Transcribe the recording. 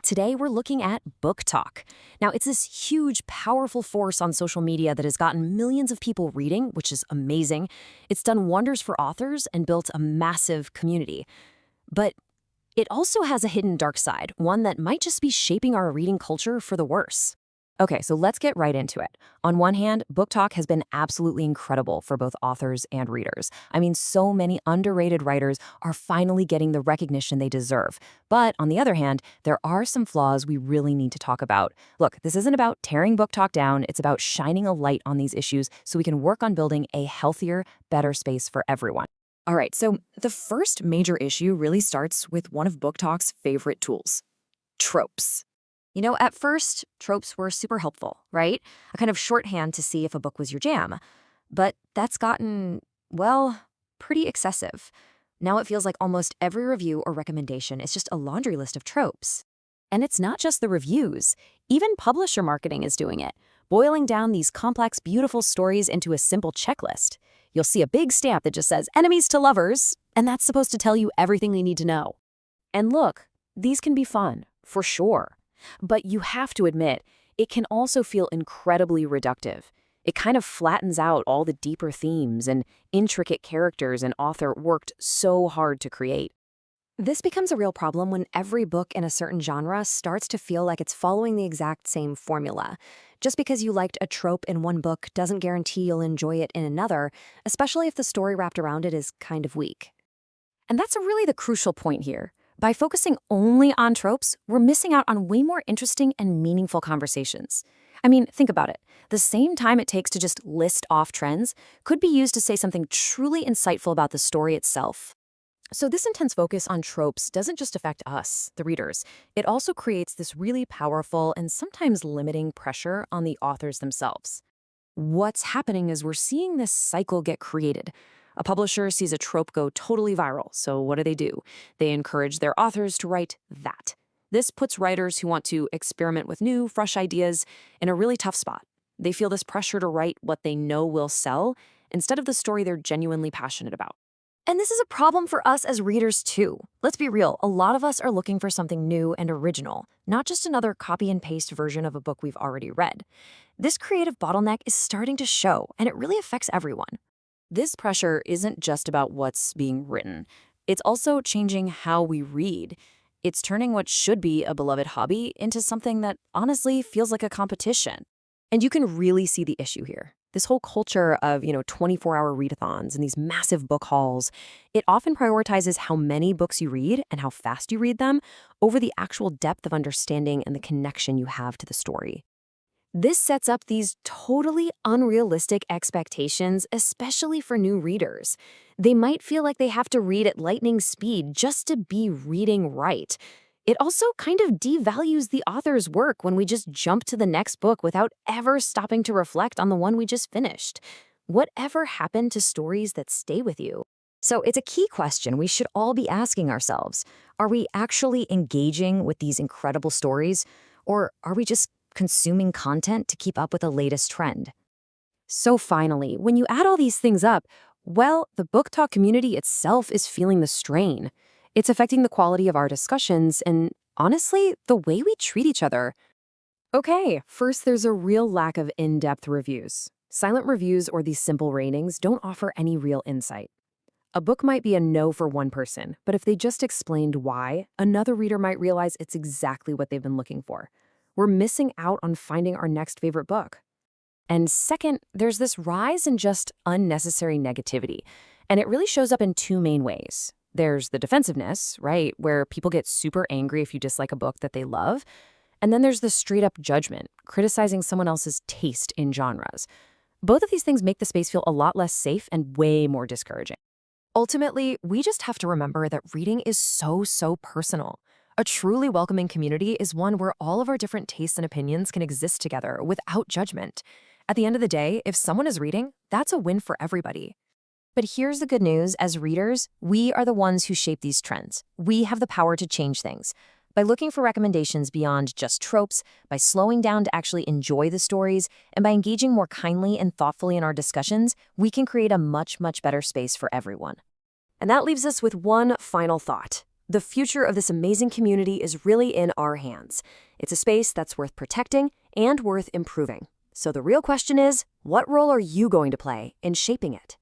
Today we're looking at BookTok. Now, it's this huge, powerful force on social media that has gotten millions of people reading, which is amazing. It's done wonders for authors and built a massive community. But it also has a hidden dark side, one that might just be shaping our reading culture for the worse. Okay, so let's get right into it. On one hand, BookTok has been absolutely incredible for both authors and readers. I mean, so many underrated writers are finally getting the recognition they deserve. But on the other hand, there are some flaws we really need to talk about. Look, this isn't about tearing BookTok down, it's about shining a light on these issues so we can work on building a healthier, better space for everyone. All right, so the first major issue really starts with one of BookTok's favorite tools, tropes. At first, tropes were super helpful, right? A kind of shorthand to see if a book was your jam. But that's gotten, well, pretty excessive. Now it feels like almost every review or recommendation is just a laundry list of tropes. And it's not just the reviews. Even publisher marketing is doing it, boiling down these complex, beautiful stories into a simple checklist. You'll see a big stamp that just says, enemies to lovers, and that's supposed to tell you everything you need to know. And look, these can be fun, for sure. But you have to admit, it can also feel incredibly reductive. It kind of flattens out all the deeper themes and intricate characters an author worked so hard to create. This becomes a real problem when every book in a certain genre starts to feel like it's following the exact same formula. Just because you liked a trope in one book doesn't guarantee you'll enjoy it in another, especially if the story wrapped around it is kind of weak. And that's really the crucial point here. By focusing only on tropes, we're missing out on way more interesting and meaningful conversations. I mean, think about it. The same time it takes to just list off trends could be used to say something truly insightful about the story itself. So this intense focus on tropes doesn't just affect us, the readers. It also creates this really powerful and sometimes limiting pressure on the authors themselves. What's happening is we're seeing this cycle get created. A publisher sees a trope go totally viral, so what do? They encourage their authors to write that. This puts writers who want to experiment with new, fresh ideas in a really tough spot. They feel this pressure to write what they know will sell instead of the story they're genuinely passionate about. And this is a problem for us as readers too. Let's be real, a lot of us are looking for something new and original, not just another copy and paste version of a book we've already read. This creative bottleneck is starting to show, and it really affects everyone. This pressure isn't just about what's being written. It's also changing how we read. It's turning what should be a beloved hobby into something that honestly feels like a competition. And you can really see the issue here. This whole culture of, 24-hour readathons and these massive book hauls, it often prioritizes how many books you read and how fast you read them over the actual depth of understanding and the connection you have to the story. This sets up these totally unrealistic expectations, especially for new readers. They might feel like they have to read at lightning speed just to be reading right. It also kind of devalues the author's work when we just jump to the next book without ever stopping to reflect on the one we just finished. Whatever happened to stories that stay with you? So it's a key question we should all be asking ourselves. Are we actually engaging with these incredible stories, or are we just consuming content to keep up with the latest trend? So finally, when you add all these things up, well, the BookTok community itself is feeling the strain. It's affecting the quality of our discussions and, honestly, the way we treat each other. Okay, first there's a real lack of in-depth reviews. Silent reviews or these simple ratings don't offer any real insight. A book might be a no for one person, but if they just explained why, another reader might realize it's exactly what they've been looking for. We're missing out on finding our next favorite book. And second, there's this rise in just unnecessary negativity, and it really shows up in two main ways. There's the defensiveness, right, where people get super angry if you dislike a book that they love, and then there's the straight-up judgment, criticizing someone else's taste in genres. Both of these things make the space feel a lot less safe and way more discouraging. Ultimately, we just have to remember that reading is so personal. A truly welcoming community is one where all of our different tastes and opinions can exist together without judgment. At the end of the day, if someone is reading, that's a win for everybody. But here's the good news, as readers, we are the ones who shape these trends. We have the power to change things. By looking for recommendations beyond just tropes, by slowing down to actually enjoy the stories, and by engaging more kindly and thoughtfully in our discussions, we can create a much better space for everyone. And that leaves us with one final thought. The future of this amazing community is really in our hands. It's a space that's worth protecting and worth improving. So the real question is, what role are you going to play in shaping it?